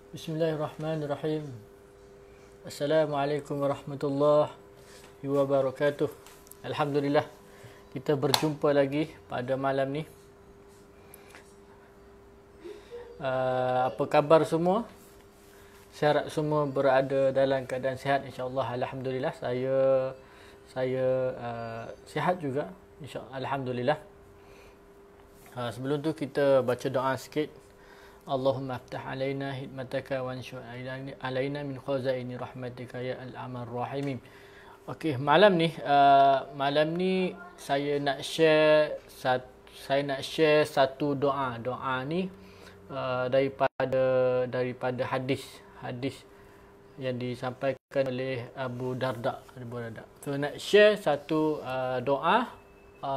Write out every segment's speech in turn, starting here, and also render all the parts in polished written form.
Bismillahirrahmanirrahim. Assalamualaikum warahmatullahi wabarakatuh. Alhamdulillah, kita berjumpa lagi pada malam ni. Apa khabar semua? Saya harap semua berada dalam keadaan sihat, insya-Allah. Alhamdulillah, saya sihat juga, insya-Allah. Alhamdulillah. Sebelum tu kita baca doa sikit. Allahumma aftah alaina hikmataka wa anshu alaina min khazaini rahmatika ya al-arhamar rahimin. Okey, malam ni saya nak share satu doa. Doa ni daripada hadis yang disampaikan oleh Abu Darda. So nak share satu doa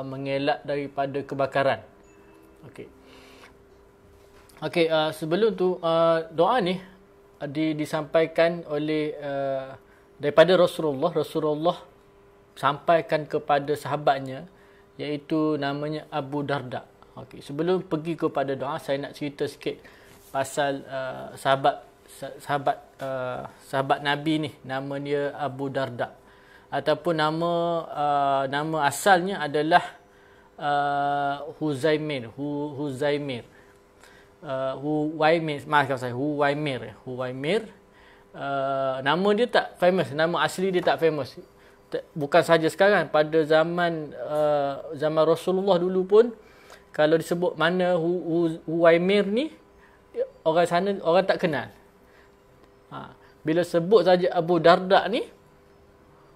mengelak daripada kebakaran. Okey, sebelum tu doa ni disampaikan oleh daripada Rasulullah sampaikan kepada sahabatnya, iaitu namanya Abu Darda. Okey, sebelum pergi kepada doa, saya nak cerita sikit pasal sahabat Nabi ni. Nama dia Abu Darda, ataupun nama asalnya adalah Huzaimir. Huwaimir. Nama dia tak famous, nama asli dia tak famous. Bukan saja sekarang, pada zaman Rasulullah dulu pun, kalau disebut mana Huwaimir ni, orang sana orang tak kenal. Bila sebut saja Abu Darda ni,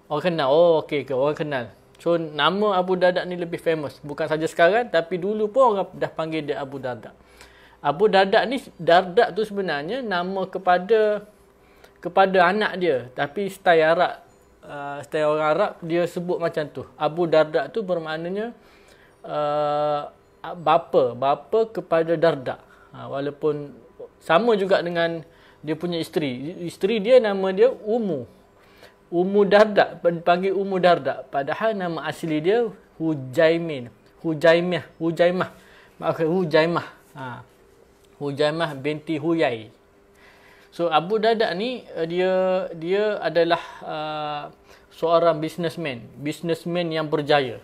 orang kenal. Oh, okey, orang kenal. So nama Abu Darda ni lebih famous. Bukan saja sekarang, tapi dulu pun orang dah panggil dia Abu Darda. Abu Darda ni, Darda tu sebenarnya nama kepada anak dia, tapi style orang Arab dia sebut macam tu. Abu Darda tu bermaknanya bapa kepada Darda. Walaupun sama juga dengan dia punya isteri dia, nama dia Ummu Darda, dipanggil Ummu Darda, padahal nama asli dia Hujaimah binti Huyai. So Abu Darda ni dia adalah seorang businessman yang berjaya.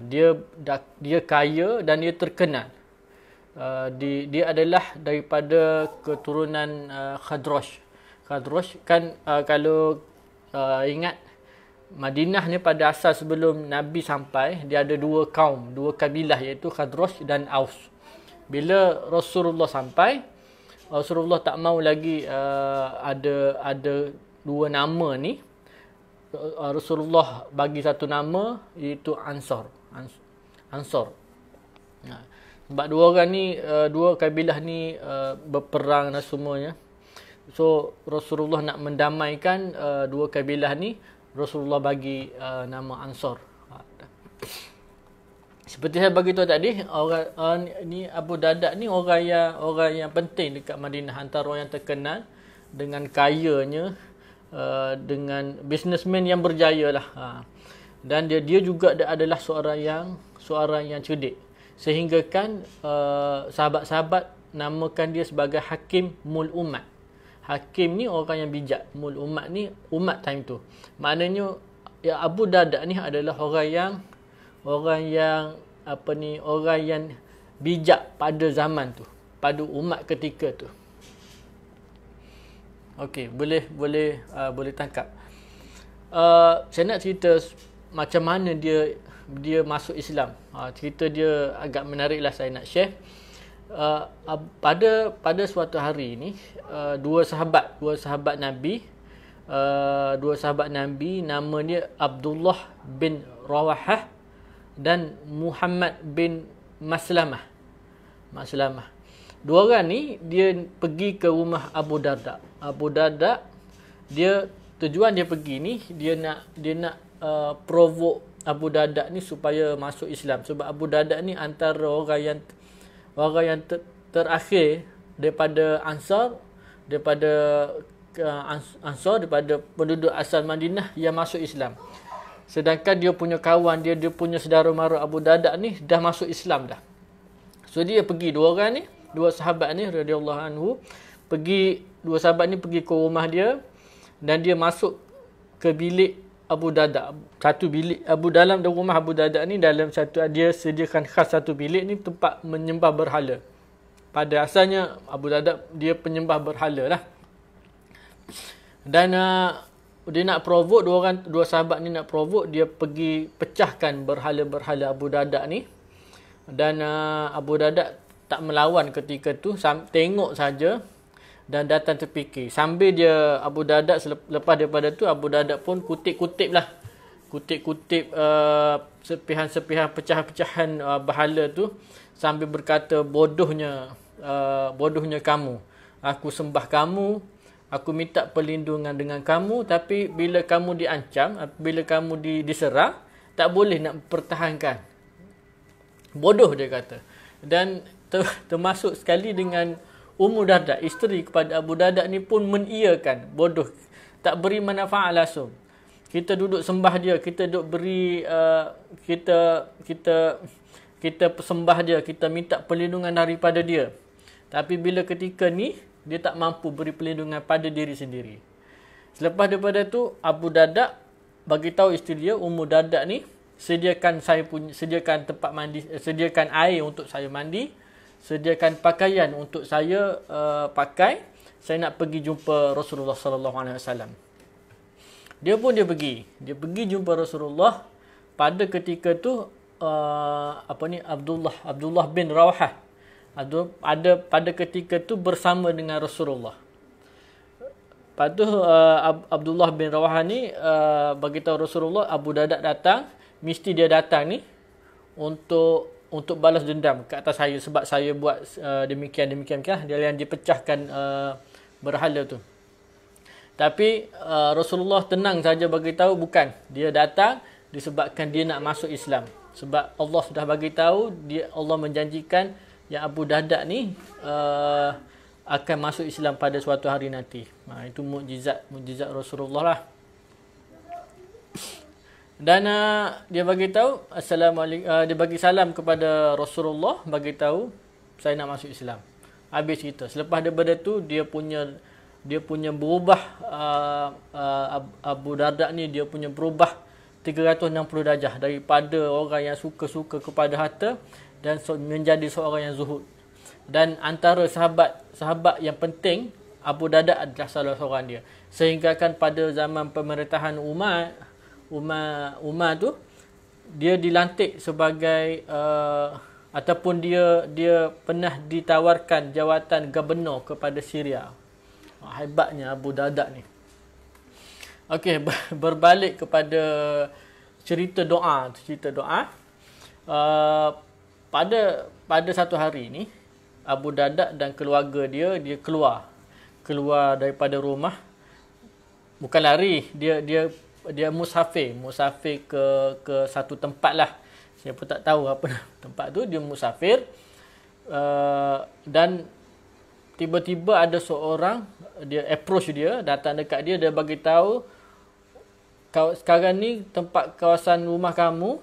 Dia kaya dan dia terkenal. Dia adalah daripada keturunan Khazraj kan. Kalau ingat, Madinah ni pada asal sebelum Nabi sampai, dia ada dua kabilah, iaitu Khazraj dan Aus. Bila Rasulullah sampai, Rasulullah tak mau lagi ada dua nama ni. Rasulullah bagi satu nama, iaitu Ansar. Sebab dua kabilah ni berperang dan semuanya. So Rasulullah nak mendamaikan dua kabilah ni, Rasulullah bagi nama Ansar. Seperti saya bagi tahu tadi, ni Abu Darda ni orang yang penting dekat Madinah, antara orang yang terkenal dengan kayanya, dengan businessman yang berjaya lah. Dan dia juga adalah seorang yang cerdik, sehingga kan sahabat-sahabat namakan dia sebagai Hakim Mul Umat. Hakim ni orang yang bijak, Mul Umat ni umat time tu. Maknanya Abu Darda ni adalah orang yang bijak pada zaman tu, pada umat ketika tu. Okey, boleh tangkap. Saya nak cerita macam mana dia masuk Islam. Cerita dia agak menariklah, saya nak share. Pada suatu hari ni, dua sahabat Nabi, nama dia Abdullah bin Rawahah dan Muhammad bin Maslamah. Dua orang ni dia pergi ke rumah Abu Darda. Tujuan dia pergi ni, dia nak provoke Abu Darda ni supaya masuk Islam. Sebab Abu Darda ni antara orang yang terakhir daripada Ansar, daripada penduduk asal Madinah yang masuk Islam. Sedangkan dia punya kawan dia punya saudara mara Abu Darda ni dah masuk Islam dah. So dia pergi, dua sahabat ni radhiyallahu anhu dua sahabat ni pergi ke rumah dia dan dia masuk ke bilik Abu Darda. Satu bilik dalam rumah Abu Darda ni, dalam satu dia sediakan khas satu bilik ni tempat menyembah berhala. Pada asalnya Abu Darda dia penyembah berhala lah. Dan dia nak provoke dua sahabat ni nak provoke, dia pergi pecahkan berhala-berhala Abu Darda ni. Dan Abu Darda tak melawan ketika tu, tengok saja dan datang terfikir. Sambil dia Abu Darda lepas daripada tu, Abu Darda pun kutip-kutip sepihan-sepihan pecahan-pecahan berhala tu sambil berkata, bodohnya kamu. Aku sembah kamu, aku minta perlindungan dengan kamu, tapi bila kamu diancam, bila kamu diserang, tak boleh nak pertahankan. Bodoh, dia kata. Dan termasuk sekali dengan Ummu Darda, isteri kepada Abu Darda ni pun mengiyakan. Bodoh, tak beri manfaat langsung. Kita duduk sembah dia, kita duduk beri kita sembah dia, kita minta perlindungan daripada dia. Tapi bila ketika ni dia tak mampu beri perlindungan pada diri sendiri. Selepas daripada tu, Abu Darda bagi tahu isteri dia, Ummu Darda ni, sediakan tempat mandi, sediakan air untuk saya mandi, sediakan pakaian untuk saya pakai. Saya nak pergi jumpa Rasulullah sallallahu alaihi wasallam. Dia pergi jumpa Rasulullah. Pada ketika tu Abdullah bin Rawahah ada pada ketika tu bersama dengan Rasulullah. Lepas tu Abdullah bin Rawahah ni bagi tahu Rasulullah, Abu Darda datang, mesti dia datang ni untuk balas dendam ke atas saya sebab saya buat demikian. Dia yang dipecahkan berhala tu. Tapi Rasulullah tenang saja bagi tahu, bukan, dia datang disebabkan dia nak masuk Islam. Sebab Allah sudah bagi tahu, Allah menjanjikan yang Abu Darda ni akan masuk Islam pada suatu hari nanti. Itu mukjizat Rasulullah lah. Dan dia bagi tahu dia bagi salam kepada Rasulullah, bagi tahu saya nak masuk Islam. Habis cerita. Selepas daripada tu dia punya berubah, Abu Darda ni dia punya berubah 360 darjah daripada orang yang suka-suka kepada harta dan menjadi seorang yang zuhud. Dan antara sahabat yang penting, Abu Darda adalah salah seorang dia. Sehingga kan pada zaman pemerintahan Umar tu, dia dilantik sebagai ataupun dia pernah ditawarkan jawatan gubernur kepada Syria. Hebatnya Abu Darda ni. Okey, berbalik kepada cerita doa. Pada satu hari ni, Abu Darda dan keluarga dia keluar daripada rumah. Bukan lari, dia musafir ke satu tempat lah. Saya pun tak tahu apa tempat tu. Dia musafir dan tiba-tiba ada seorang, dia approach dia, datang dekat dia, dia bagi tahu, sekarang ni tempat kawasan rumah kamu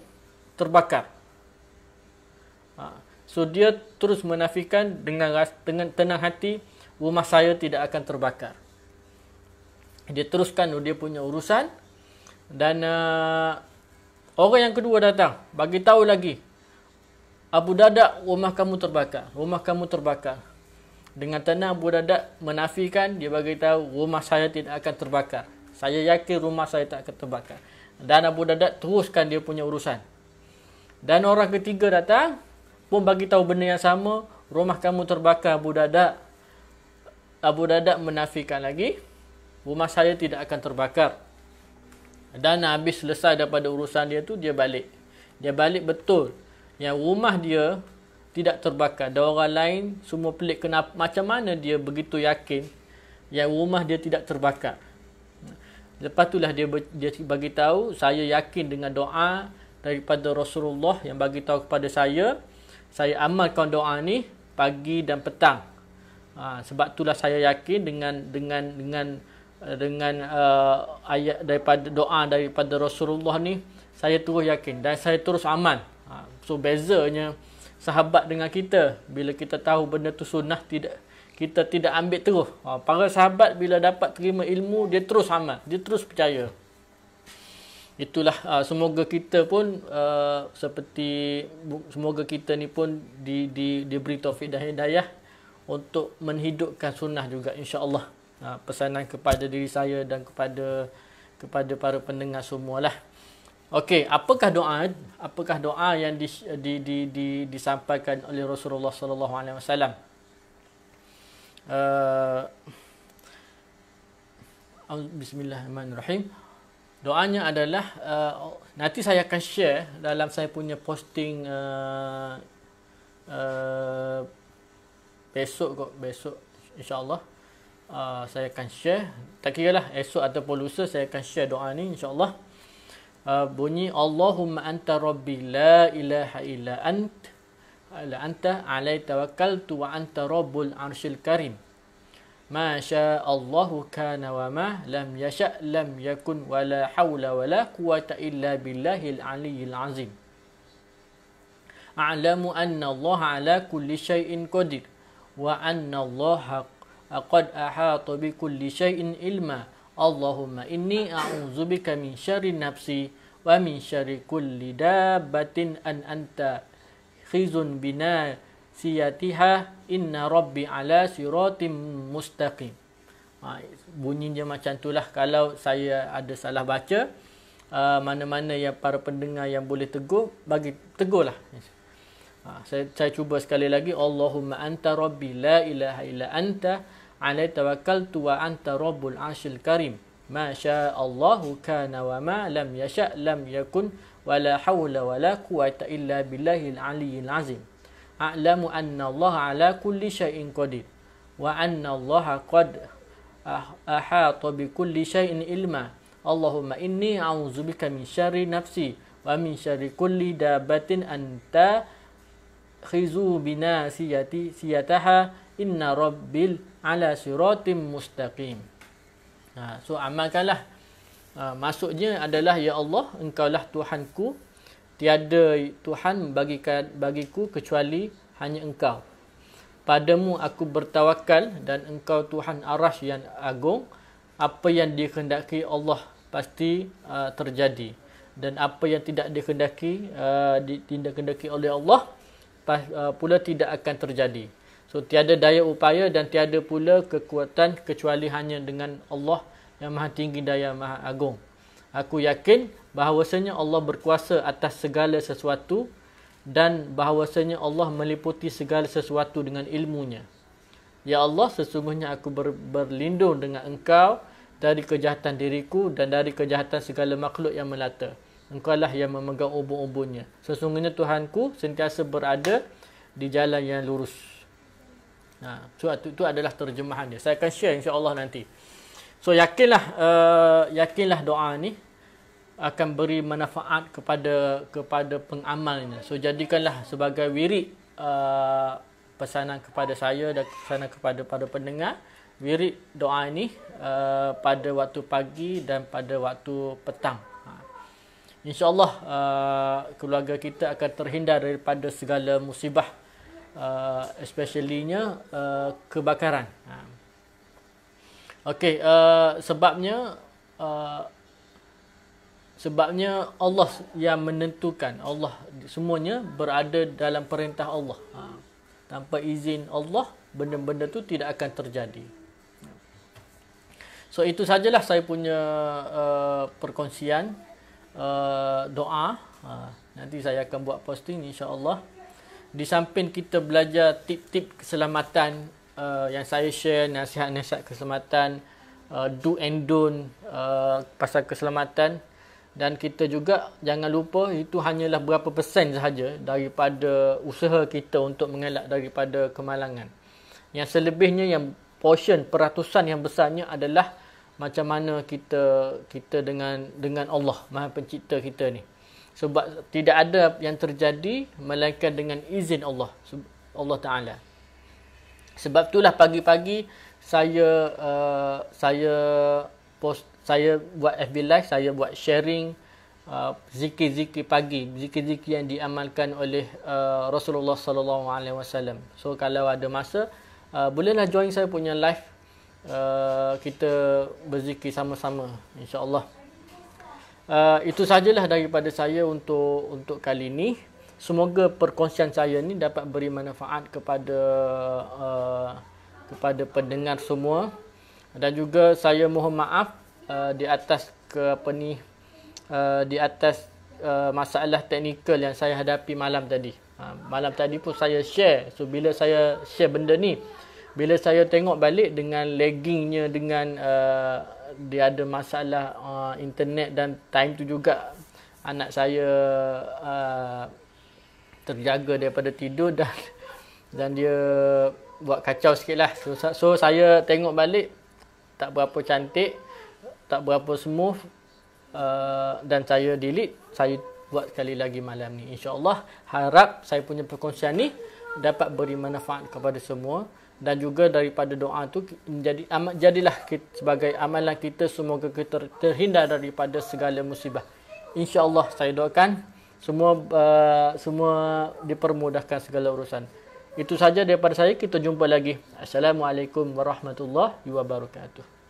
terbakar. So dia terus menafikan dengan tenang hati, rumah saya tidak akan terbakar. Dia teruskan dia punya urusan. Dan orang yang kedua datang, bagi tahu lagi, Abu Darda, rumah kamu terbakar. Dengan tenang Abu Darda menafikan, dia bagi tahu rumah saya tidak akan terbakar. Saya yakin rumah saya tak akan terbakar. Dan Abu Darda teruskan dia punya urusan. Dan orang ketiga datang pun bagi tahu benda yang sama, rumah kamu terbakar Abu Darda. Abu Darda menafikan lagi, rumah saya tidak akan terbakar. Dan habis selesai daripada urusan dia tu, dia balik. Dia balik betul yang rumah dia tidak terbakar. Dan orang lain semua pelik, kenapa, macam mana dia begitu yakin yang rumah dia tidak terbakar. Lepas itulah dia bagi tahu, saya yakin dengan doa daripada Rasulullah yang bagi tahu kepada saya amalkan doa ni pagi dan petang. Sebab itulah saya yakin dengan ayat daripada doa daripada Rasulullah ni, saya terus yakin dan saya terus amal. So bezanya sahabat dengan kita. Bila kita tahu benda tu sunnah, kita tidak ambil terus. Para sahabat bila dapat terima ilmu, dia terus amal, dia terus percaya. Itulah semoga kita pun semoga kita ni pun diberi taufik dan hidayah untuk menghidupkan sunnah juga, insya-Allah. Pesanan kepada diri saya dan kepada para pendengar semualah. Okey, apakah doa yang disampaikan oleh Rasulullah sallallahu alaihi wasallam? Bismillahirrahmanirrahim. Doanya adalah nanti saya akan share dalam saya punya posting besok insya-Allah. Saya akan share, tak kiralah esok ataupun lusa, saya akan share doa ni insya-Allah. Bunyi Allahumma anta rabbi la ilaha illa anta alaihi tawakkaltu wa anta rabbul arsyil karim. Ma syaa Allahu kana wa ma lam yasha lam yakun wa la haula wa la quwwata illa billahil aliyyil azim. A'lamu anna Allah ala kulli syai'in qadir wa anna Allah qad ahata bi kulli syai'in ilma. Allahumma inni a'udzubika min syarri nafsi wa min syarri kulli dabbatin an anta khizun bina siyatiha inna rabbi ala siratim mustaqim. Bunyinya macam itulah. Kalau saya ada salah baca, mana-mana yang para pendengar yang boleh tegur, bagi tegurlah. Saya cuba sekali lagi. Allahumma anta rabbi la ilaha illa anta alaihi tawakkaltu wa anta rabbul arsyil karim. Ma syaa Allahu kana wa ma lam yasha lam yakun wa la haula wa la quwwata illa billahil aliyyil azim. A'lamu anna Allah ala kulli syai'in qadir wa anna Allah qad ahata bi kulli syai'in ilma. Allahumma inni a'udzubika min syarri nafsi wa min syarri kulli dabbatin anta khizu bina siyataha inna rabbil ala siratim mustaqim. So amalkanlah. Maksudnya adalah, ya Allah, engkaulah Tuhanku, tiada Tuhan bagiku kecuali hanya engkau. Padamu aku bertawakal dan engkau Tuhan Arasy yang agung. Apa yang dikehendaki Allah pasti terjadi, dan apa yang tidak dikehendaki oleh Allah pula tidak akan terjadi. So tiada daya upaya dan tiada pula kekuatan kecuali hanya dengan Allah yang Maha Tinggi Daya Maha Agung. Aku yakin bahawasanya Allah berkuasa atas segala sesuatu dan bahawasanya Allah meliputi segala sesuatu dengan ilmunya. Ya Allah, sesungguhnya aku berlindung dengan engkau dari kejahatan diriku dan dari kejahatan segala makhluk yang melata. Engkaulah yang memegang ubun-ubunnya. Sesungguhnya Tuhanku sentiasa berada di jalan yang lurus. So itu adalah terjemahan dia. Saya akan share insya-Allah nanti. So yakinlah doa ni akan beri manfaat kepada pengamalnya. So jadikanlah sebagai wirid pesanan kepada saya dan pesanan kepada para pendengar. Wirid doa ini pada waktu pagi dan pada waktu petang. InsyaAllah keluarga kita akan terhindar daripada segala musibah, especially-nya kebakaran. Okey, sebabnya Allah yang menentukan. Allah semuanya berada dalam perintah Allah. Tanpa izin Allah, benda-benda tu tidak akan terjadi. So itu sajalah saya punya perkongsian doa. Nanti saya akan buat posting insya-Allah. Di samping kita belajar tip-tip keselamatan yang saya share, nasihat-nasihat keselamatan, do and don't pasal keselamatan, dan kita juga jangan lupa itu hanyalah berapa persen sahaja daripada usaha kita untuk mengelak daripada kemalangan. Yang selebihnya, yang portion peratusan yang besarnya adalah macam mana kita dengan Allah Maha Pencipta kita ni. Sebab tidak ada yang terjadi melainkan dengan izin Allah Taala. Sebab itulah pagi-pagi saya buat FB Live, saya buat sharing zikir-zikir pagi, zikir-zikir yang diamalkan oleh Rasulullah sallallahu alaihi wasallam. So kalau ada masa bolehlah join saya punya live, kita berzikir sama-sama insya-Allah. Itu sajalah daripada saya untuk kali ini. Semoga perkongsian saya ni dapat beri manfaat kepada pendengar semua, dan juga saya mohon maaf di atas masalah teknikal yang saya hadapi malam tadi. Malam tadi pun saya share. So bila saya share benda ni, bila saya tengok balik dengan laggingnya, dengan dia ada masalah internet, dan time tu juga anak saya terjaga daripada tidur, dan dia buat kacau sikit lah. So saya tengok balik tak berapa cantik, tak berapa smooth, dan saya delete. Saya buat sekali lagi malam ni. InsyaAllah harap saya punya perkongsian ni dapat beri manfaat kepada semua, dan juga daripada doa tu jadilah kita, sebagai amalan kita, semoga kita terhindar daripada segala musibah. InsyaAllah saya doakan semua dipermudahkan segala urusan. Itu saja daripada saya. Kita jumpa lagi. Assalamualaikum warahmatullahi wabarakatuh.